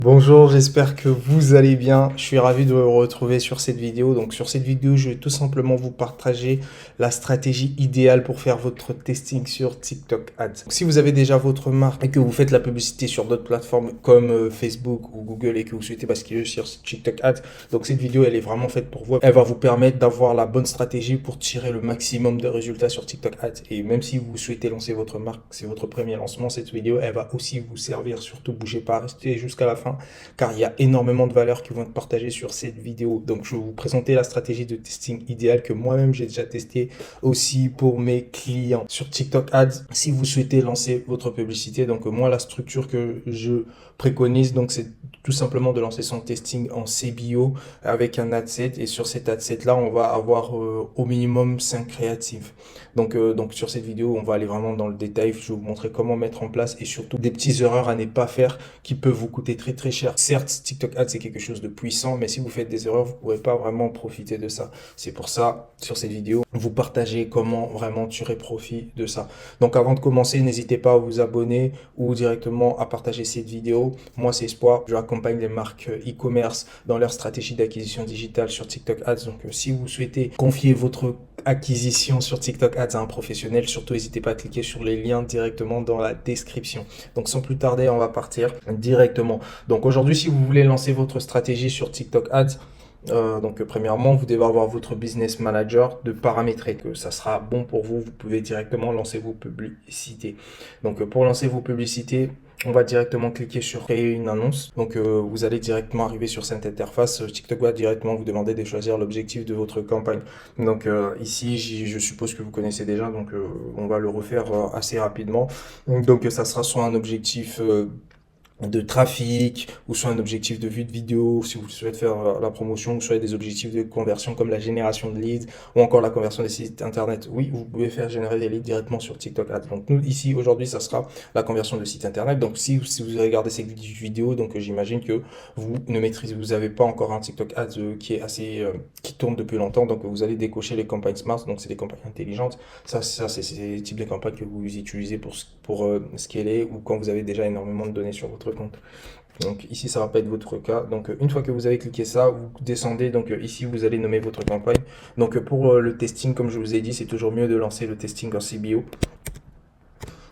Bonjour, j'espère que vous allez bien. Je suis ravi de vous retrouver sur cette vidéo. Donc sur cette vidéo, je vais tout simplement vous partager la stratégie idéale pour faire votre testing sur TikTok Ads. Donc, si vous avez déjà votre marque et que vous faites la publicité sur d'autres plateformes comme Facebook ou Google et que vous souhaitez basculer sur TikTok Ads, donc cette vidéo elle est vraiment faite pour vous. Elle va vous permettre d'avoir la bonne stratégie pour tirer le maximum de résultats sur TikTok Ads. Et même si vous souhaitez lancer votre marque, c'est votre premier lancement, cette vidéo elle va aussi vous servir. Surtout bougez pas, restez jusqu'à la fin car il y a énormément de valeurs qui vont être partagées sur cette vidéo. Donc je vais vous présenter la stratégie de testing idéale que moi-même j'ai déjà testé aussi pour mes clients. Sur TikTok Ads, si vous souhaitez lancer votre publicité, donc moi la structure que je préconise, donc c'est tout simplement de lancer son testing en CBO avec un ad set, et sur cet ad set là on va avoir au minimum 5 créatifs. Donc sur cette vidéo on va aller vraiment dans le détail, je vais vous montrer comment mettre en place et surtout des petites erreurs à ne pas faire qui peuvent vous coûter très très cher. Certes, TikTok Ads c'est quelque chose de puissant, mais si vous faites des erreurs, vous ne pourrez pas vraiment profiter de ça. C'est pour ça, sur cette vidéo, vous partagez comment vraiment tirer profit de ça. Donc avant de commencer, n'hésitez pas à vous abonner ou directement à partager cette vidéo. Moi c'est Espoir, je accompagne les marques e-commerce dans leur stratégie d'acquisition digitale sur TikTok Ads. Donc si vous souhaitez confier votre acquisition sur TikTok Ads à un professionnel, surtout n'hésitez pas à cliquer sur les liens directement dans la description. Donc sans plus tarder, on va partir directement. Donc aujourd'hui, si vous voulez lancer votre stratégie sur TikTok Ads, premièrement, vous devez avoir votre business manager de paramétrer, que ça sera bon pour vous. Vous pouvez directement lancer vos publicités. Donc pour lancer vos publicités, on va directement cliquer sur créer une annonce. Donc vous allez directement arriver sur cette interface. TikTok va directement vous demander de choisir l'objectif de votre campagne. Donc ici, je suppose que vous connaissez déjà, donc on va le refaire assez rapidement. Donc ça sera soit un objectif de trafic, ou soit un objectif de vue de vidéo, si vous souhaitez faire la promotion, ou soit des objectifs de conversion comme la génération de leads, ou encore la conversion des sites internet. Oui, vous pouvez faire générer des leads directement sur TikTok Ads. Donc nous, ici, aujourd'hui, ça sera la conversion de site internet. Donc si vous regardez cette vidéo, donc j'imagine que vous ne maîtrisez, vous n'avez pas encore un TikTok Ads qui est assez, qui tourne depuis longtemps. Donc vous allez décocher les campagnes Smart, donc c'est des campagnes intelligentes. Ça c'est les types de campagnes que vous utilisez pour scaler, ou quand vous avez déjà énormément de données sur votre compte. Donc ici ça va pas être votre cas. Donc une fois que vous avez cliqué ça, vous descendez. Donc ici vous allez nommer votre campagne. Donc pour le testing, comme je vous ai dit, c'est toujours mieux de lancer le testing en CBO.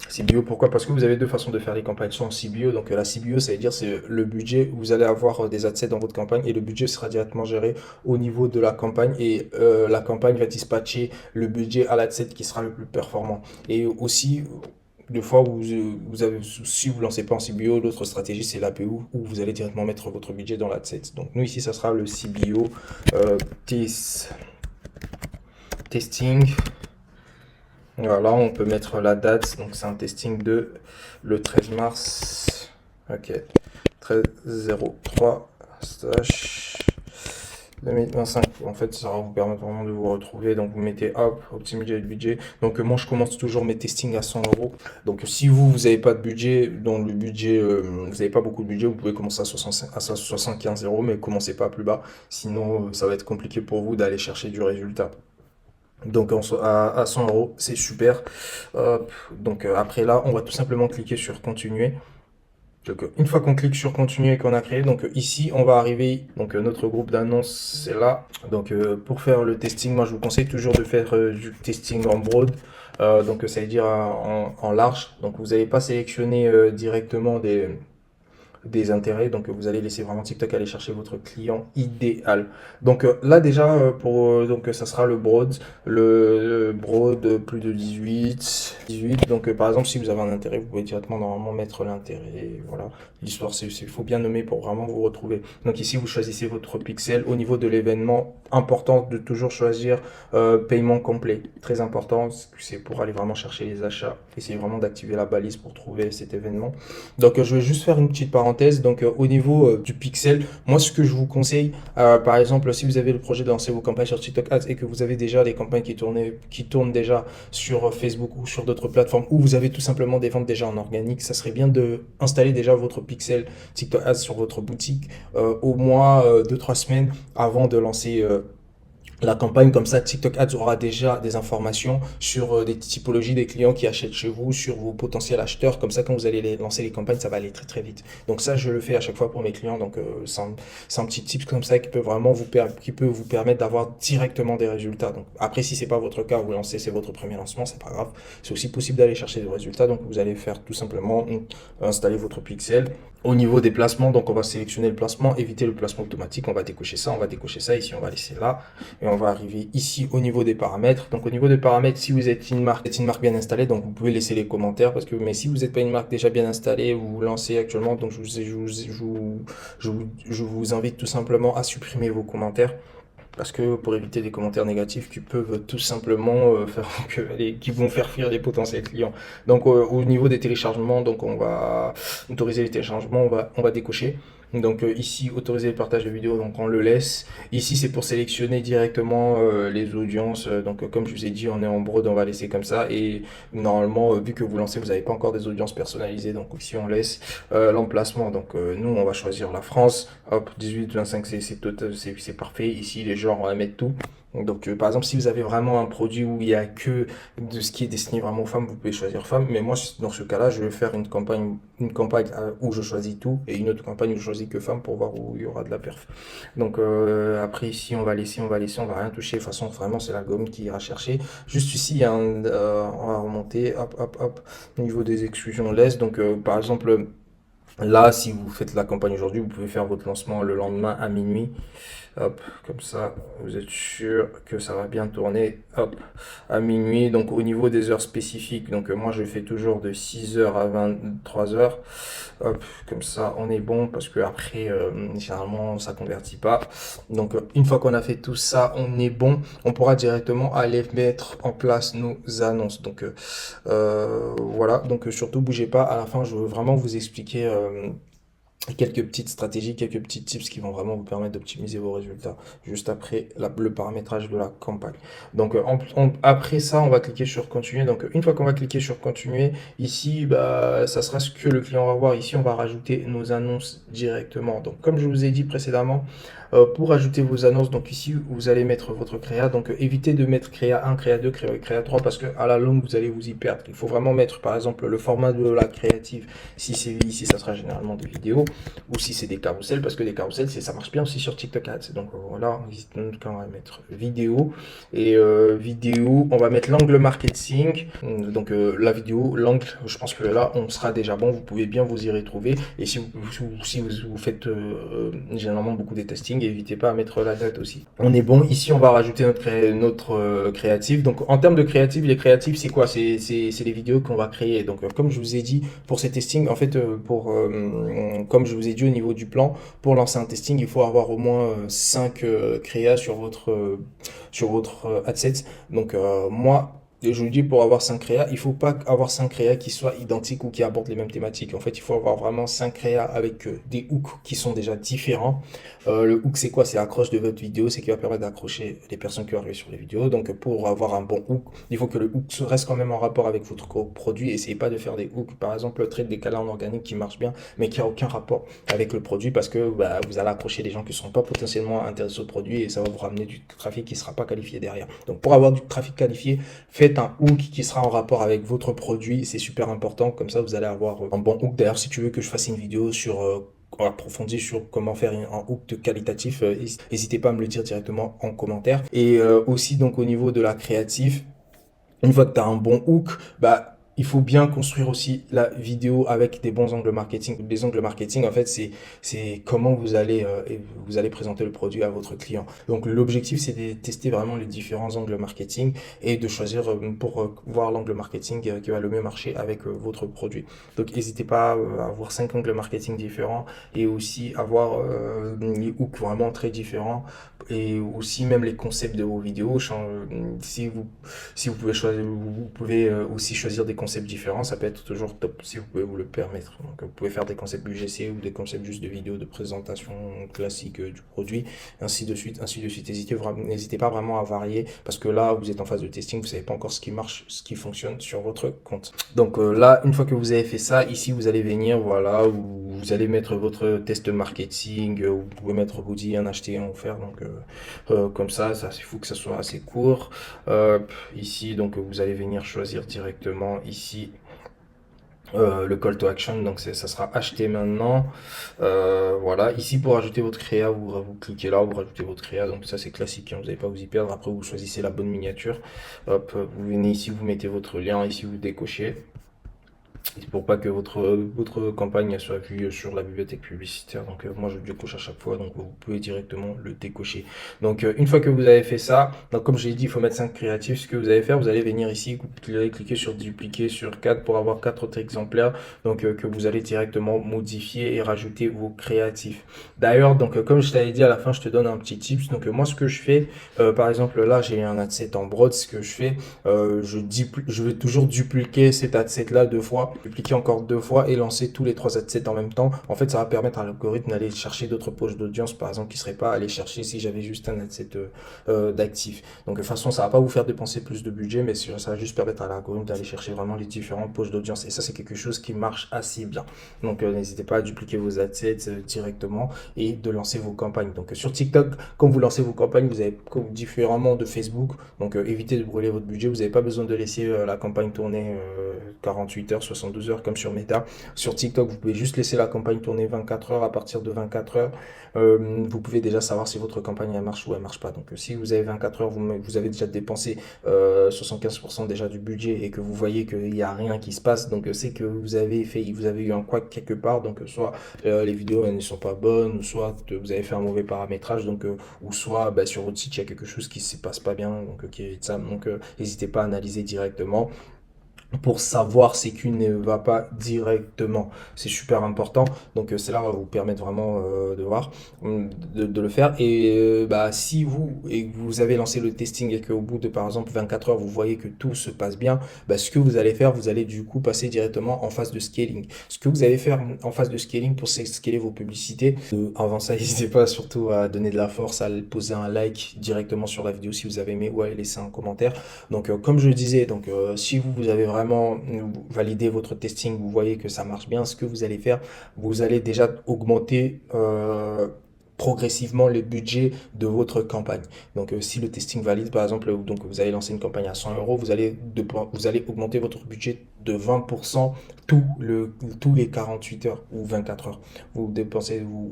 CBO, pourquoi? Parce que vous avez deux façons de faire les campagnes, soit en CBO. Donc la CBO, ça veut dire c'est le budget. Vous allez avoir des adsets dans votre campagne et le budget sera directement géré au niveau de la campagne, et la campagne va dispatcher le budget à l'adset qui sera le plus performant. Et aussi, deux fois, vous avez, si vous ne lancez pas en CBO, l'autre stratégie c'est l'APO, où vous allez directement mettre votre budget dans l'adset. Donc nous ici, ça sera le CBO testing. Voilà, on peut mettre la date, donc c'est un testing de le 13 mars. Ok, 13-03 2025. En fait, ça va vous permettre vraiment de vous retrouver. Donc vous mettez hop, optimiser le budget. Donc moi je commence toujours mes testings à 100 euros. Donc si vous n'avez pas de budget, dans le budget, vous n'avez pas beaucoup de budget, vous pouvez commencer à 75 euros, mais commencez pas plus bas. Sinon, ça va être compliqué pour vous d'aller chercher du résultat. Donc à 100 euros, c'est super. Donc après là, on va tout simplement cliquer sur continuer. Donc une fois qu'on clique sur continuer et qu'on a créé, donc ici on va arriver, donc notre groupe d'annonces c'est là. Donc pour faire le testing, moi je vous conseille toujours de faire du testing en broad. Donc ça veut dire en large. Donc vous n'allez pas sélectionner directement des intérêts, donc vous allez laisser vraiment TikTok aller chercher votre client idéal. Donc là déjà donc ça sera le broad plus de 18. Donc par exemple si vous avez un intérêt, vous pouvez directement normalement mettre l'intérêt. Voilà, l'histoire c'est faut bien nommer pour vraiment vous retrouver. Donc ici vous choisissez votre pixel. Au niveau de l'événement, important de toujours choisir paiement complet, très important, c'est pour aller vraiment chercher les achats. Essayez vraiment d'activer la balise pour trouver cet événement. Donc je vais juste faire une petite parenthèse. Donc au niveau du pixel, moi ce que je vous conseille, par exemple si vous avez le projet de lancer vos campagnes sur TikTok Ads et que vous avez déjà des campagnes qui tournent déjà sur Facebook ou sur d'autres plateformes, ou vous avez tout simplement des ventes déjà en organique, ça serait bien de installer déjà votre pixel TikTok Ads sur votre boutique au moins 2-3 semaines avant de lancer la campagne, comme ça, TikTok Ads aura déjà des informations sur des typologies des clients qui achètent chez vous, sur vos potentiels acheteurs. Comme ça, quand vous allez lancer les campagnes, ça va aller très très vite. Donc ça, je le fais à chaque fois pour mes clients. Donc c'est un petit tip comme ça qui peut vraiment qui peut vous permettre d'avoir directement des résultats. Donc après, si c'est pas votre cas, vous lancez, c'est votre premier lancement, c'est pas grave. C'est aussi possible d'aller chercher des résultats. Donc vous allez faire tout simplement installer votre pixel. Au niveau des placements, donc on va sélectionner le placement, éviter le placement automatique. On va décocher ça, on va décocher ça. Ici, on va laisser là. Et on va arriver ici au niveau des paramètres. Donc au niveau des paramètres, si vous êtes une marque bien installée, donc vous pouvez laisser les commentaires. Mais si vous n'êtes pas une marque déjà bien installée, vous vous lancez actuellement, donc je vous invite tout simplement à supprimer vos commentaires. Parce que pour éviter des commentaires négatifs qui peuvent tout simplement qui vont faire fuir les potentiels clients. Donc au niveau des téléchargements, donc on va autoriser les téléchargements, on va décocher. Donc ici, autoriser le partage de vidéos, donc on le laisse. Ici, c'est pour sélectionner directement les audiences. Donc comme je vous ai dit, on est en Broad, on va laisser comme ça. Et normalement, vu que vous lancez, vous n'avez pas encore des audiences personnalisées. Donc ici, on laisse l'emplacement. Donc nous, on va choisir la France. Hop, 18-25, c'est parfait. Ici, les genres, on va mettre tout. Donc, par exemple, si vous avez vraiment un produit où il n'y a que de ce qui est destiné vraiment aux femmes, vous pouvez choisir femmes. Mais moi, dans ce cas-là, je vais faire une campagne où je choisis tout et une autre campagne où je choisis que femmes pour voir où il y aura de la perf. Donc, après, ici, on va rien toucher. De toute façon, vraiment, c'est l'algorithme qui ira chercher. Juste ici, il y a on va remonter, hop, au niveau des exclusions, on laisse. Donc, par exemple, là, si vous faites la campagne aujourd'hui, vous pouvez faire votre lancement le lendemain à minuit. Hop, comme ça, vous êtes sûr que ça va bien tourner. Hop, à minuit. Donc, au niveau des heures spécifiques, donc moi, je fais toujours de 6h à 23h. Hop, comme ça, on est bon parce que après, généralement, ça convertit pas. Donc, une fois qu'on a fait tout ça, on est bon. On pourra directement aller mettre en place nos annonces. Donc, voilà. Donc, surtout, bougez pas. À la fin, je veux vraiment vous expliquer quelques petites stratégies, quelques petits tips qui vont vraiment vous permettre d'optimiser vos résultats juste après le paramétrage de la campagne. Donc après ça, on va cliquer sur continuer. Donc une fois qu'on va cliquer sur continuer, ici, bah, ça sera ce que le client va voir. Ici, on va rajouter nos annonces directement. Donc comme je vous ai dit précédemment, pour ajouter vos annonces, donc ici, vous allez mettre votre créa. Donc évitez de mettre créa 1, créa 2, créa 3 parce que à la longue, vous allez vous y perdre. Il faut vraiment mettre par exemple le format de la créative. Si c'est ici, ça sera généralement des vidéos. Ou si c'est des carousels, parce que des carousels, ça marche bien aussi sur TikTok Ads. Donc voilà, on va mettre vidéo. Et vidéo, on va mettre l'angle marketing. Donc la vidéo, l'angle, je pense que là, on sera déjà bon. Vous pouvez bien vous y retrouver. Et si vous faites généralement beaucoup de testing, n'hésitez pas à mettre la date aussi. On est bon. Ici, on va rajouter notre créatif. Donc en termes de créatif, les créatifs, c'est quoi? C'est les vidéos qu'on va créer. Donc comme je vous ai dit, pour ces testings, en fait, comme je vous ai dit au niveau du plan, pour lancer un testing, il faut avoir au moins 5 créas sur votre adset. Donc moi, je vous dis, pour avoir 5 créas, il ne faut pas avoir 5 créas qui soient identiques ou qui abordent les mêmes thématiques. En fait, il faut avoir vraiment 5 créas avec des hooks qui sont déjà différents. Le hook, c'est quoi? C'est l'accroche de votre vidéo, c'est qui va permettre d'accrocher les personnes qui vont arriver sur les vidéos. Donc, pour avoir un bon hook, il faut que le hook reste quand même en rapport avec votre produit. Essayez pas de faire des hooks, par exemple, le trade décalé en organique qui marche bien, mais qui n'a aucun rapport avec le produit parce que bah, vous allez accrocher des gens qui ne sont pas potentiellement intéressés au produit et ça va vous ramener du trafic qui ne sera pas qualifié derrière. Donc, pour avoir du trafic qualifié, faites un hook qui sera en rapport avec votre produit, c'est super important, comme ça vous allez avoir un bon hook. D'ailleurs, si tu veux que je fasse une vidéo sur approfondir sur comment faire un hook qualitatif, n'hésitez pas à me le dire directement en commentaire. Et aussi donc au niveau de la créative, une fois que tu as un bon hook, bah il faut bien construire aussi la vidéo avec des bons angles marketing. Les angles marketing, en fait, c'est comment vous allez présenter le produit à votre client. Donc, l'objectif, c'est de tester vraiment les différents angles marketing et de choisir pour voir l'angle marketing qui va le mieux marcher avec votre produit. Donc, n'hésitez pas à avoir 5 angles marketing différents et aussi avoir les hooks vraiment très différents et aussi même les concepts de vos vidéos. Si vous pouvez choisir, vous pouvez aussi choisir des concepts différents, ça peut être toujours top si vous pouvez vous le permettre. Donc, vous pouvez faire des concepts UGC ou des concepts juste de vidéos de présentation classique du produit, ainsi de suite, ainsi de suite. N'hésitez pas vraiment à varier parce que là, vous êtes en phase de testing, vous savez pas encore ce qui marche, ce qui fonctionne sur votre compte. Donc là, une fois que vous avez fait ça, ici, vous allez venir, voilà, vous allez mettre votre test marketing, vous pouvez mettre Hoodie, un acheter, un offert. Donc comme ça, il faut que ça soit assez court. Ici, donc vous allez venir choisir directement ici le call to action, donc ça sera acheter maintenant. Voilà, ici pour ajouter votre créa, vous cliquez là, vous rajoutez votre créa, donc ça c'est classique, hein, vous n'allez pas vous y perdre. Après vous choisissez la bonne miniature, hop, vous venez ici, vous mettez votre lien, ici vous décochez. Pour pas que votre campagne soit vue sur la bibliothèque publicitaire. Donc moi je le décoche à chaque fois, donc vous pouvez directement le décocher. Donc une fois que vous avez fait ça, donc comme j'ai dit, il faut mettre 5 créatifs. Ce que vous allez faire, vous allez venir ici, vous allez cliquer sur dupliquer sur 4 pour avoir 4 autres exemplaires, donc que vous allez directement modifier et rajouter vos créatifs. D'ailleurs, donc comme je t'avais dit, à la fin je te donne un petit tips. Donc moi ce que je fais, par exemple là j'ai un adset en broad, ce que je fais, je vais toujours dupliquer cet adset là 2 fois, dupliquer encore 2 fois et lancer tous les 3 adsets en même temps. En fait, ça va permettre à l'algorithme d'aller chercher d'autres poches d'audience, par exemple, qui ne seraient pas allés chercher si j'avais juste un adset d'actif. Donc, de toute façon, ça va pas vous faire dépenser plus de budget, mais ça va juste permettre à l'algorithme d'aller chercher vraiment les différentes poches d'audience. Et ça, c'est quelque chose qui marche assez bien. Donc, n'hésitez pas à dupliquer vos adsets directement et de lancer vos campagnes. Donc, sur TikTok, quand vous lancez vos campagnes, vous avez différemment de Facebook. Donc, évitez de brûler votre budget. Vous n'avez pas besoin de laisser la campagne tourner 48 heures, 72 heures comme sur Meta. Sur TikTok, vous pouvez juste laisser la campagne tourner 24 heures. À partir de 24 heures, vous pouvez déjà savoir si votre campagne elle marche ou elle marche pas. Donc si vous avez 24 heures, vous avez déjà dépensé 75% déjà du budget et que vous voyez qu'il n'y a rien qui se passe, donc c'est que vous avez eu un couac quelque part. Donc soit les vidéos elles ne sont pas bonnes, ou soit vous avez fait un mauvais paramétrage, donc ou soit sur votre site il y a quelque chose qui se passe pas bien, donc qui évite ça. Donc n'hésitez pas à analyser directement pour savoir ce qui ne va pas directement. C'est super important. Donc c'est là va vous permettre vraiment de voir, de le faire. Et si vous avez lancé le testing et qu'au bout de par exemple 24 heures, vous voyez que tout se passe bien, ce que vous allez faire, vous allez du coup passer directement en phase de scaling. Ce que vous allez faire en phase de scaling pour scaler vos publicités. Avant ça, n'hésitez pas surtout à donner de la force, à poser un like directement sur la vidéo si vous avez aimé ou à laisser un commentaire. Donc comme je le disais, donc si vous avez vraiment validé votre testing, vous voyez que ça marche bien, ce que vous allez faire, vous allez déjà augmenter progressivement le budget de votre campagne. Donc si le testing valide, par exemple, donc vous allez lancer une campagne à 100 euros, vous allez augmenter votre budget de 20% tous les 48 heures ou 24 heures. Vous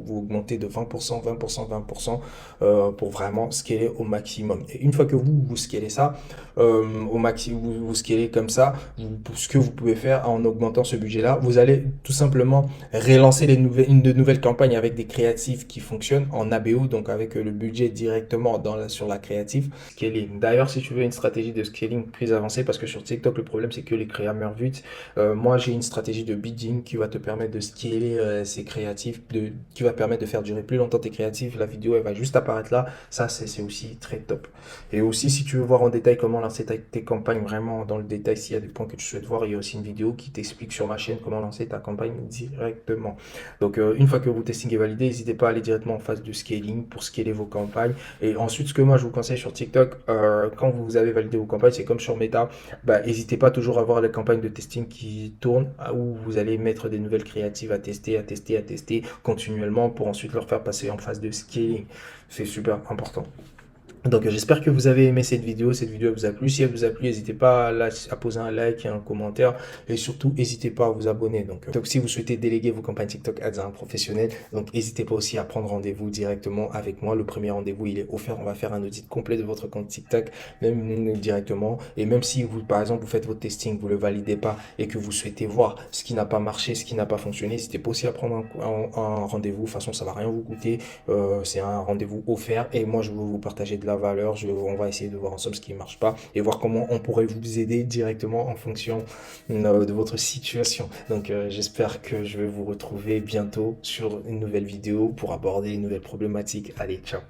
augmentez de 20%, 20%, 20% pour vraiment scaler au maximum. Et une fois que vous scalez ça, au maximum, vous scalez comme ça, ce que vous pouvez faire en augmentant ce budget-là, vous allez tout simplement relancer de nouvelles campagnes avec des créatifs qui fonctionnent en ABO, donc avec le budget directement sur la créative. Scaling. D'ailleurs, si tu veux une stratégie de scaling plus avancée, parce que sur TikTok, le problème c'est que les créas meurent vite. Moi, j'ai une stratégie de bidding qui va te permettre de scaler ces créatifs, qui va permettre de faire durer plus longtemps tes créatifs. La vidéo, elle va juste apparaître là. Ça, c'est aussi très top. Et aussi, si tu veux voir en détail comment lancer tes campagnes vraiment dans le détail, s'il y a des points que tu souhaites voir, il y a aussi une vidéo qui t'explique sur ma chaîne comment lancer ta campagne directement. Donc, une fois que votre testing est validé, n'hésitez pas à aller directement en phase de scaling pour scaler vos campagnes. Et ensuite, ce que moi, je vous conseille sur TikTok, quand vous avez validé vos campagnes, c'est comme sur Meta, n'hésitez pas toujours à voir les campagnes de testing qui tournent, où vous allez mettre des nouvelles créatives à tester continuellement pour ensuite leur faire passer en phase de scaling. C'est super important. Donc j'espère que vous avez aimé cette vidéo vous a plu. Si elle vous a plu, n'hésitez pas à poser un like et un commentaire, et surtout n'hésitez pas à vous abonner. Donc si vous souhaitez déléguer vos campagnes TikTok Ads à un professionnel, donc n'hésitez pas aussi à prendre rendez-vous directement avec moi. Le premier rendez-vous il est offert, on va faire un audit complet de votre compte TikTok, même directement. Et même si vous, par exemple, vous faites votre testing, vous le validez pas et que vous souhaitez voir ce qui n'a pas marché, ce qui n'a pas fonctionné, n'hésitez pas aussi à prendre un rendez-vous. De toute façon, ça va rien vous coûter, c'est un rendez-vous offert et moi je vais vous partager de la valeur. On va essayer de voir ensemble ce qui ne marche pas et voir comment on pourrait vous aider directement en fonction de votre situation. Donc j'espère que je vais vous retrouver bientôt sur une nouvelle vidéo pour aborder une nouvelle problématique. Allez, ciao.